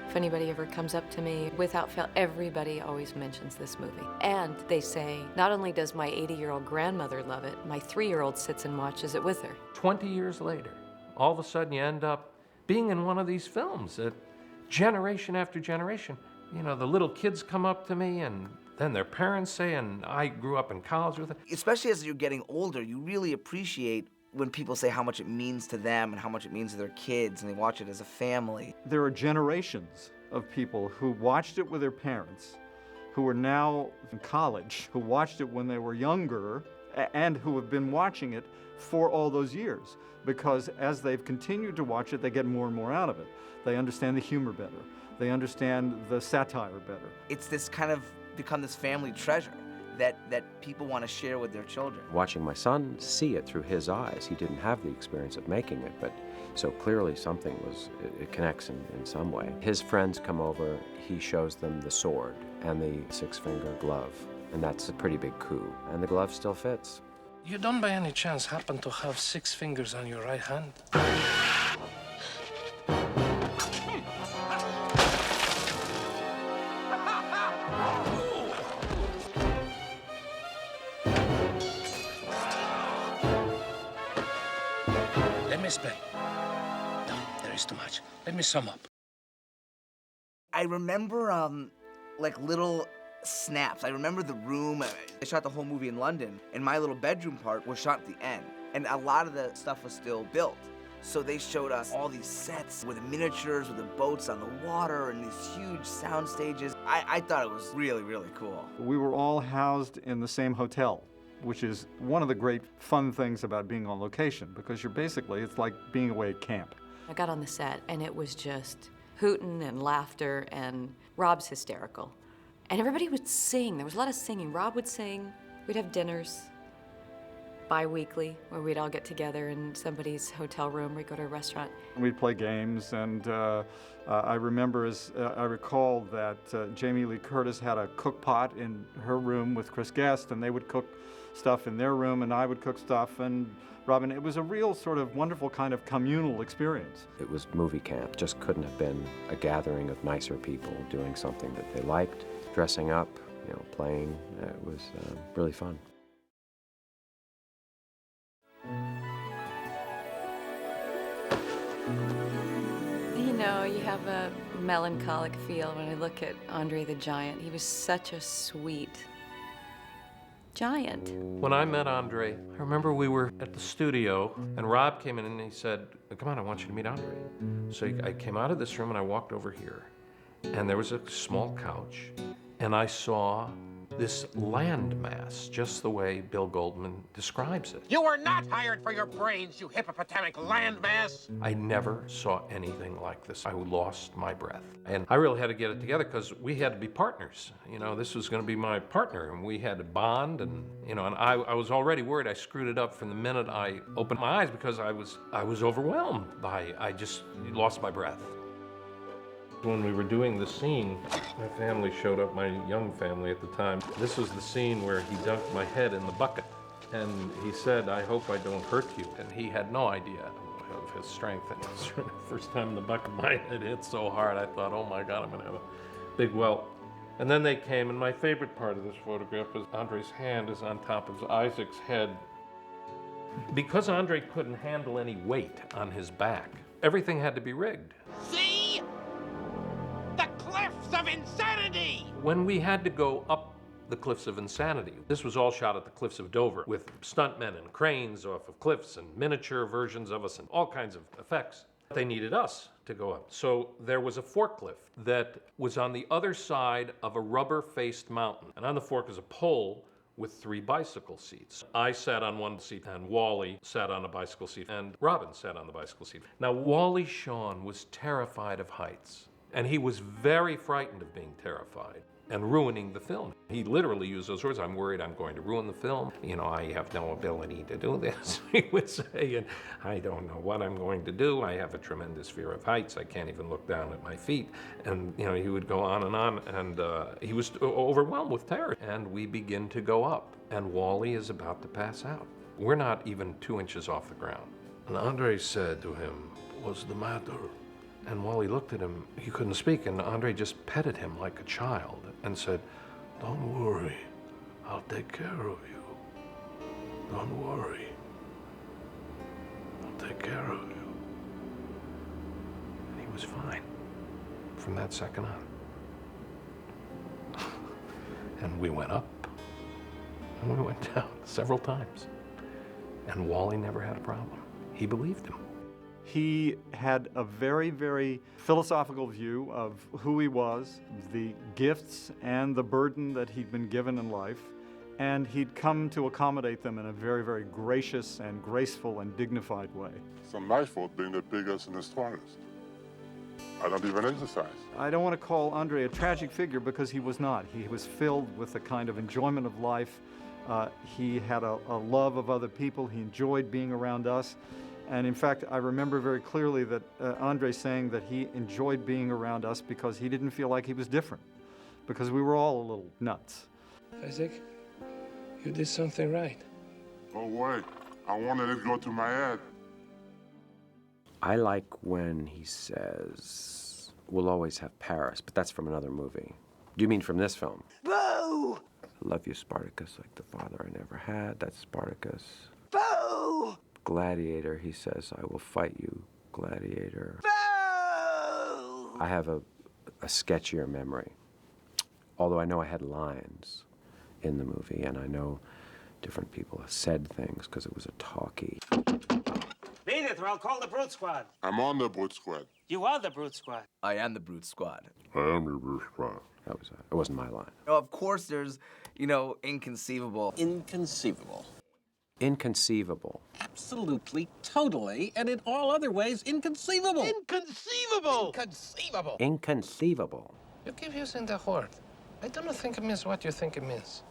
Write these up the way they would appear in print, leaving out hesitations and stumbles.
If anybody ever comes up to me, without fail, everybody always mentions this movie. And they say, not only does my 80-year-old grandmother love it, my 3-year-old sits and watches it with her. 20 years later, all of a sudden you end up being in one of these films that generation after generation, you know, the little kids come up to me and then their parents say, and I grew up in college with it. Especially as you're getting older, you really appreciate when people say how much it means to them and how much it means to their kids, and they watch it as a family. There are generations of people who watched it with their parents, who are now in college, who watched it when they were younger, and who have been watching it for all those years. Because as they've continued to watch it, they get more and more out of it. They understand the humor better. They understand the satire better. It's this kind of become this family treasure that people want to share with their children. Watching my son see it through his eyes, he didn't have the experience of making it, but so clearly something it connects in some way. His friends come over, he shows them the sword and the 6-finger glove, and that's a pretty big coup, and the glove still fits. You don't by any chance happen to have 6 fingers on your right hand? Let me explain. No, there is too much. Let me sum up. I remember like little snaps. I remember the room. I shot the whole movie in London, and my little bedroom part was shot at the end. And a lot of the stuff was still built. So they showed us all these sets with the miniatures, with the boats on the water, and these huge sound stages. I thought it was really, really cool. We were all housed in the same hotel, which is one of the great fun things about being on location, because it's like being away at camp. I got on the set, and it was just hooting and laughter, and Rob's hysterical. And everybody would sing. There was a lot of singing. Rob would sing. We'd have dinners bi-weekly where we'd all get together in somebody's hotel room. We'd go to a restaurant. We'd play games, and I recall that Jamie Lee Curtis had a cook pot in her room with Chris Guest, and they would cook stuff in their room, and I would cook stuff, and Robin, it was a real sort of wonderful kind of communal experience. It was movie camp. Just couldn't have been a gathering of nicer people doing something that they liked, dressing up, you know, playing. It was really fun. You know, you have a melancholic feel when I look at Andre the Giant. He was such a sweet giant. When I met Andre, I remember we were at the studio, and Rob came in and he said, "Come on, I want you to meet Andre." So I came out of this room and I walked over here, and there was a small couch, and I saw this landmass, just the way Bill Goldman describes it. You were not hired for your brains, you hippopotamic landmass! I never saw anything like this. I lost my breath. And I really had to get it together because we had to be partners. You know, this was going to be my partner, and we had to bond, and, you know, and I was already worried I screwed it up from the minute I opened my eyes because I was overwhelmed by, I just lost my breath. When we were doing the scene, my family showed up, my young family at the time. This was the scene where he dunked my head in the bucket. And he said, "I hope I don't hurt you." And he had no idea of his strength. And it was the first time the bucket of my head hit so hard, I thought, oh my God, I'm gonna have a big welt. And then they came, and my favorite part of this photograph is Andre's hand is on top of Isaac's head. Because Andre couldn't handle any weight on his back, everything had to be rigged. See? The cliffs of insanity! When we had to go up the cliffs of insanity, this was all shot at the cliffs of Dover with stuntmen and cranes off of cliffs and miniature versions of us and all kinds of effects. They needed us to go up. So there was a forklift that was on the other side of a rubber-faced mountain. And on the fork is a pole with 3 bicycle seats. I sat on one seat, and Wally sat on a bicycle seat, and Robin sat on the bicycle seat. Now, Wally Shawn was terrified of heights. And he was very frightened of being terrified and ruining the film. He literally used those words, "I'm worried I'm going to ruin the film. You know, I have no ability to do this," he would say, and "I don't know what I'm going to do. I have a tremendous fear of heights. I can't even look down at my feet." And, you know, he would go on, and he was overwhelmed with terror. And we begin to go up, and Wally is about to pass out. We're not even 2 inches off the ground. And Andre said to him, "What's the matter?" And while he looked at him, he couldn't speak, and Andre just petted him like a child and said, "Don't worry, I'll take care of you. Don't worry, I'll take care of you." And he was fine from that second on. And we went up, and we went down several times. And Wally never had a problem. He believed him. He had a very, very philosophical view of who he was, the gifts and the burden that he'd been given in life, and he'd come to accommodate them in a very, very gracious and graceful and dignified way. It's not my fault being the biggest and the strongest. I don't even exercise. I don't want to call Andre a tragic figure because he was not. He was filled with a kind of enjoyment of life. He had a love of other people. He enjoyed being around us. And in fact, I remember very clearly that Andre saying that he enjoyed being around us because he didn't feel like he was different, because we were all a little nuts. Isaac, you did something right. Oh, wait. I wanted it to go to my head. I like when he says, "We'll always have Paris," but that's from another movie. Do you mean from this film? Boo! I love you, Spartacus, like the father I never had. That's Spartacus. Boo! Gladiator, he says, "I will fight you, Gladiator." Boo! I have a sketchier memory. Although I know I had lines in the movie, and I know different people said things because it was a talkie. Beat it, or I'll call the Brute Squad. I'm on the Brute Squad. You are the Brute Squad. I am the Brute Squad. I am the Brute Squad. It wasn't my line. Of course, there's, inconceivable. Inconceivable. Inconceivable. Absolutely, totally, and in all other ways, inconceivable. Inconceivable! Inconceivable. Inconceivable. You keep using the word. I don't think it means what you think it means.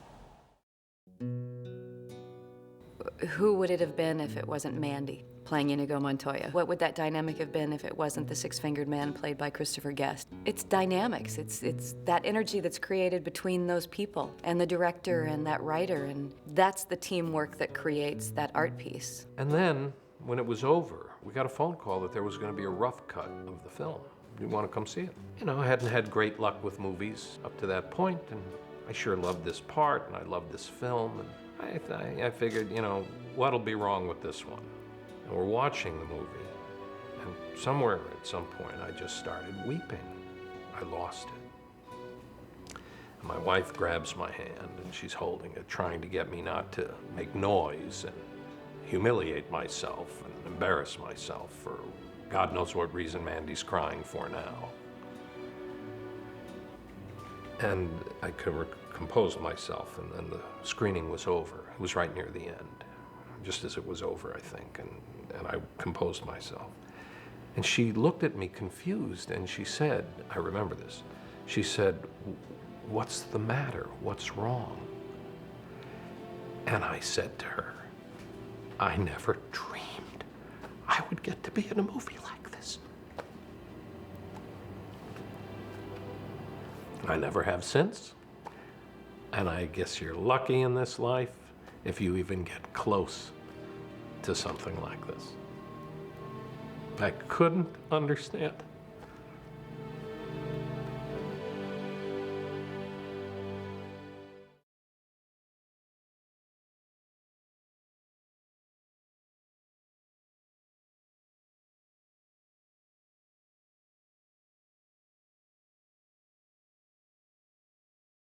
Who would it have been if it wasn't Mandy playing Inigo Montoya? What would that dynamic have been if it wasn't the six-fingered man played by Christopher Guest? It's dynamics. It's that energy that's created between those people and the director and that writer, and that's the teamwork that creates that art piece. And then, when it was over, we got a phone call that there was going to be a rough cut of the film. You want to come see it? I hadn't had great luck with movies up to that point, and I sure loved this part, and I loved this film, and I figured, what'll be wrong with this one? And we're watching the movie, and somewhere at some point I just started weeping. I lost it. And my wife grabs my hand, and she's holding it, trying to get me not to make noise and humiliate myself and embarrass myself for God knows what reason Mandy's crying for now. And I composed myself, and then the screening was over. It was right near the end, just as it was over, I think, and I composed myself. And she looked at me confused, and she said, I remember this, she said, "What's the matter? What's wrong?" And I said to her, "I never dreamed I would get to be in a movie like this. I never have since. And I guess you're lucky in this life if you even get close to something like this." I couldn't understand.